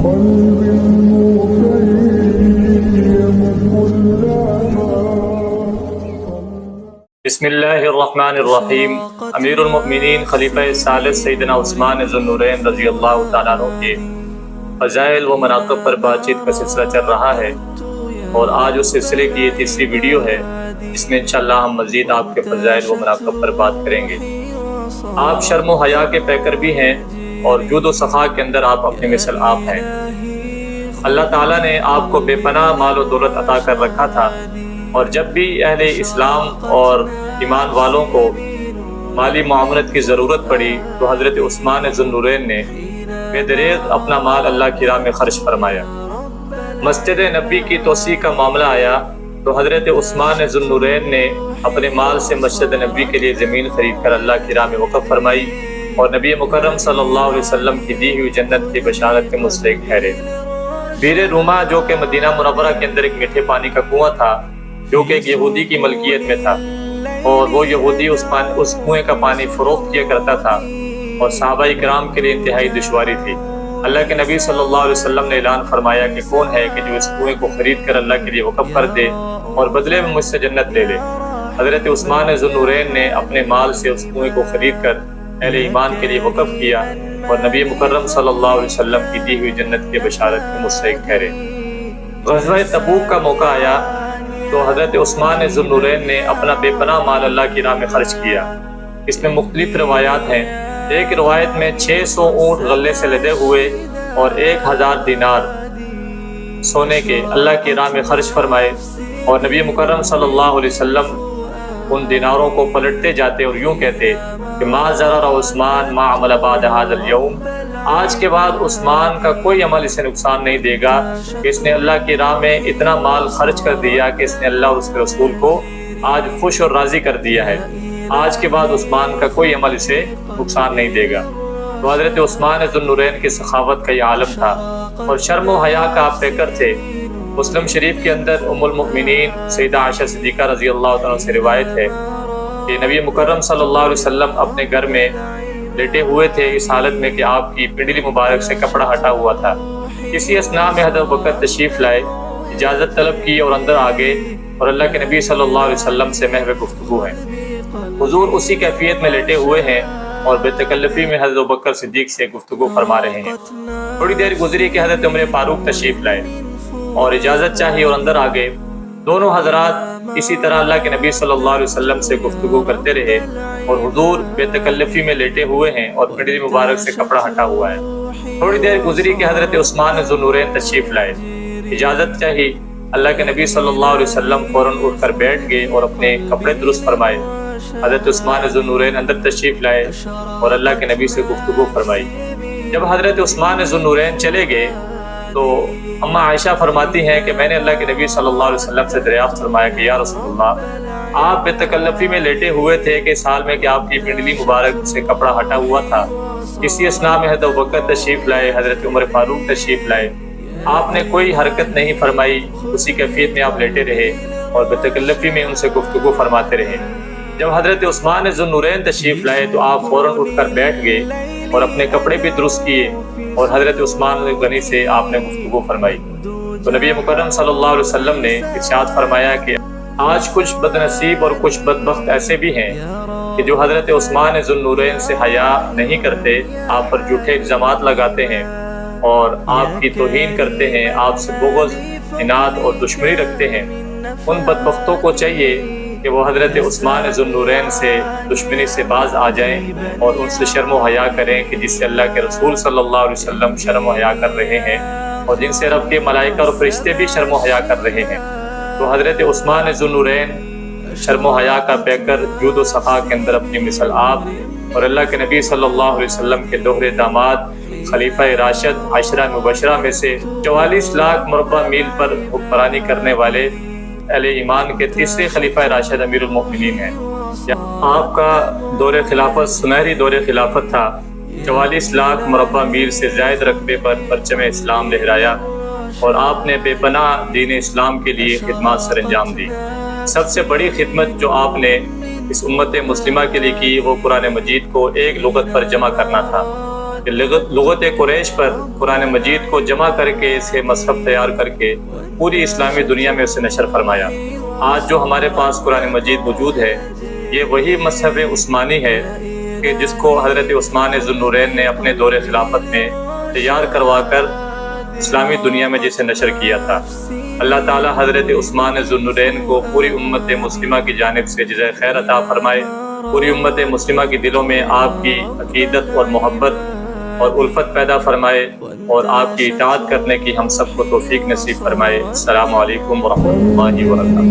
بسم اللہ الرحمن الرحیم۔ امیر المؤمنین خلیفہ ثالث سیدنا عثمان ذو النورین رضی اللہ تعالیٰ عنہ کے فضائل و مناقب پر بات چیت کا سلسلہ چل رہا ہے، اور آج اس سلسلے کی یہ تیسری ویڈیو ہے جس میں انشاءاللہ ہم مزید آپ کے فضائل و مناقب پر بات کریں گے۔ آپ شرم و حیا کے پیکر بھی ہیں اور جود و سخا کے اندر آپ اپنی مثل آپ ہیں۔ اللہ تعالیٰ نے آپ کو بے پناہ مال و دولت عطا کر رکھا تھا، اور جب بھی اہل اسلام اور ایمان والوں کو مالی معاونت کی ضرورت پڑی تو حضرت عثمان ذو النورین نے بے دریغ اپنا مال اللہ کی راہ میں خرچ فرمایا۔ مسجد نبی کی توسیع کا معاملہ آیا تو حضرت عثمان ذو النورین نے اپنے مال سے مسجد نبی کے لیے زمین خرید کر اللہ کی راہ میں وقف فرمائی، اور نبی مکرم صلی اللہ علیہ وسلم کی دی ہوئی جنت کی بشارت کے مستحق ٹھہرے۔ بیر روما جو کہ مدینہ منورہ کے اندر ایک میٹھے پانی کا کنواں تھا جو کہ ایک یہودی کی ملکیت میں تھا، اور وہ یہودی اس کنویں کا پانی فروخت کیا کرتا تھا، اور صحابہ کرام کے لیے انتہائی دشواری تھی۔ اللہ کے نبی صلی اللہ علیہ وسلم نے اعلان فرمایا کہ کون ہے کہ جو اس کنویں کو خرید کر اللہ کے لیے وقف کر دے اور بدلے میں مجھ سے جنت لے لے۔ حضرت عثمان ذو النورین نے اپنے مال سے اس کنویں کو خرید کر اہل ایمان کے لیے وقف کیا، اور نبی مکرم صلی اللہ علیہ وسلم کی دی ہوئی جنت کے بشارت کے مستحق ٹھہرے۔ غزوہ تبوک کا موقع آیا تو حضرت عثمان ذو النورین نے اپنا بے پناہ مال اللہ کی راہ میں خرچ کیا۔ اس میں مختلف روایات ہیں۔ ایک روایت میں 600 اونٹ غلے سے لدے ہوئے اور 1000 دینار سونے کے اللہ کی راہ میں خرچ فرمائے، اور نبی مکرم صلی اللہ علیہ وسلم ان دیناروں کو پلٹتے جاتے اور یوں کہتے کہ ما ضرر عثمان ما عمل بعد هذا اليوم، آج کے بعد عثمان کا کوئی عمل اسے نقصان نہیں دے گا کہ اس نے اللہ کی راہ میں اتنا مال خرچ کر دیا کہ اس نے اللہ اور اس کے رسول کو آج خوش اور راضی کر دیا ہے۔ آج کے بعد عثمان کا کوئی عمل اسے نقصان نہیں دے گا۔ تو حضرت عثمان ذو النورین کی سخاوت کا یہ عالم تھا، اور شرم و حیا کا آپ پیکر تھے۔ مسلم شریف کے اندر ام المؤمنین سیدہ عائشہ صدیقہ رضی اللہ تعالیٰ سے روایت ہے کہ نبی مکرم صلی اللہ علیہ وسلم اپنے گھر میں لیٹے ہوئے تھے اس حالت میں کہ آپ کی پنڈلی مبارک سے کپڑا ہٹا ہوا تھا۔ اسی اثناء میں حضرت بکر تشریف لائے، اجازت طلب کی اور اندر آگے، اور اللہ کے نبی صلی اللہ علیہ وسلم سے محو گفتگو ہے۔ حضور اسی کیفیت میں لیٹے ہوئے ہیں اور بے تکلفی میں حضرت بکر صدیق سے گفتگو فرما رہے ہیں۔ تھوڑی دیر گزری کہ حضرت عمر فاروق تشریف لائے اور اجازت چاہی اور اندر آگے۔ دونوں حضرات اسی طرح اللہ کے نبی صلی اللہ علیہ وسلم سے گفتگو کرتے رہے، اور حضور بے تکلفی میں لیٹے ہوئے ہیں اور پنڈلی مبارک سے کپڑا ہٹا ہوا ہے۔ تھوڑی دیر گزری کہ حضرت عثمان ذو النورین تشریف لائے، اجازت چاہی، اللہ کے نبی صلی اللہ علیہ وسلم فوراً اٹھ کر بیٹھ گئے اور اپنے کپڑے درست فرمائے۔ حضرت عثمان ذو النورین اندر تشریف لائے اور اللہ کے نبی سے گفتگو فرمائی۔ جب حضرت عثمان ذو النورین چلے گئے تو اماں عائشہ فرماتی ہیں کہ میں نے اللہ کے نبی صلی اللہ علیہ وسلم سے دریافت فرمایا کہ یا رسول اللہ، آپ بے تکلفی میں لیٹے ہوئے تھے کہ اس حال میں کہ آپ کی پنڈلی مبارک سے کپڑا ہٹا ہوا تھا۔ اسی اثناء میں حضرت بکر تشریف لائے، حضرت عمر فاروق تشریف لائے، آپ نے کوئی حرکت نہیں فرمائی، اسی کیفیت میں آپ لیٹے رہے اور بے تکلفی میں ان سے گفتگو فرماتے رہے۔ جب حضرت عثمان ذو النورین تشریف لائے تو آپ فوراً اٹھ کر بیٹھ گئے اور اپنے کپڑے بھی درست کیے، اور حضرت عثمان غنی سے آپ نے گفتگو فرمائی۔ تو نبی مکرم صلی اللہ علیہ وسلم نے ارشاد فرمایا کہ آج کچھ بد نصیب اور کچھ بدبخت ایسے بھی ہیں کہ جو حضرت عثمان ذو النورین سے حیا نہیں کرتے، آپ پر جھوٹے الزامات لگاتے ہیں اور آپ کی توہین کرتے ہیں، آپ سے بغض، عناد اور دشمنی رکھتے ہیں۔ ان بدبختوں کو چاہیے کہ وہ حضرت عثمان ذو النورین سے دشمنی سے باز آ جائیں اور ان سے شرم و حیا کریں کہ جس سے اللہ کے رسول صلی اللہ علیہ وسلم شرم و حیا کر رہے ہیں، اور جن سے رب کے ملائکہ اور فرشتے بھی شرم و حیا کر رہے ہیں۔ تو حضرت عثمان ذو النورین شرم و حیا کا پیکر، جود و سخا کے اندر اپنی مثل آپ، اور اللہ کے نبی صلی اللہ علیہ وسلم کے دوہرے داماد، خلیفہ راشد، عشرہ مبشرہ میں سے 44 لاکھ مربع میل پر حکمرانی کرنے والے اہل ایمان کے تیسرے خلیفہ راشد امیر المؤمنین ہیں۔ آپ کا دور خلافت سنہری دور خلافت تھا۔ 44 لاکھ مربع میل سے زائد رقبے پر پرچم اسلام لہرایا، اور آپ نے بے پناہ دین اسلام کے لیے خدمات سر انجام دی۔ سب سے بڑی خدمت جو آپ نے اس امت مسلمہ کے لیے کی وہ قرآن مجید کو ایک لغت پر جمع کرنا تھا۔ کہ لغت قریش پر قرآن مجید کو جمع کر کے اسے مصحف تیار کر کے پوری اسلامی دنیا میں اسے نشر فرمایا۔ آج جو ہمارے پاس قرآن مجید موجود ہے یہ وہی مصحف عثمانی ہے کہ جس کو حضرت عثمان ذو النورین نے اپنے دور خلافت میں تیار کروا کر اسلامی دنیا میں جسے نشر کیا تھا۔ اللہ تعالی حضرت عثمان ذو النورین کو پوری امت مسلمہ کی جانب سے جزائے خیر عطا فرمائے، پوری امت مسلمہ کی دلوں میں آپ کی عقیدت اور محبت اور الفت پیدا فرمائے اور آپ کی اطاعت کرنے کی ہم سب کو توفیق نصیب فرمائے۔ السلام علیکم ورحمۃ اللہ وبرکاتہ۔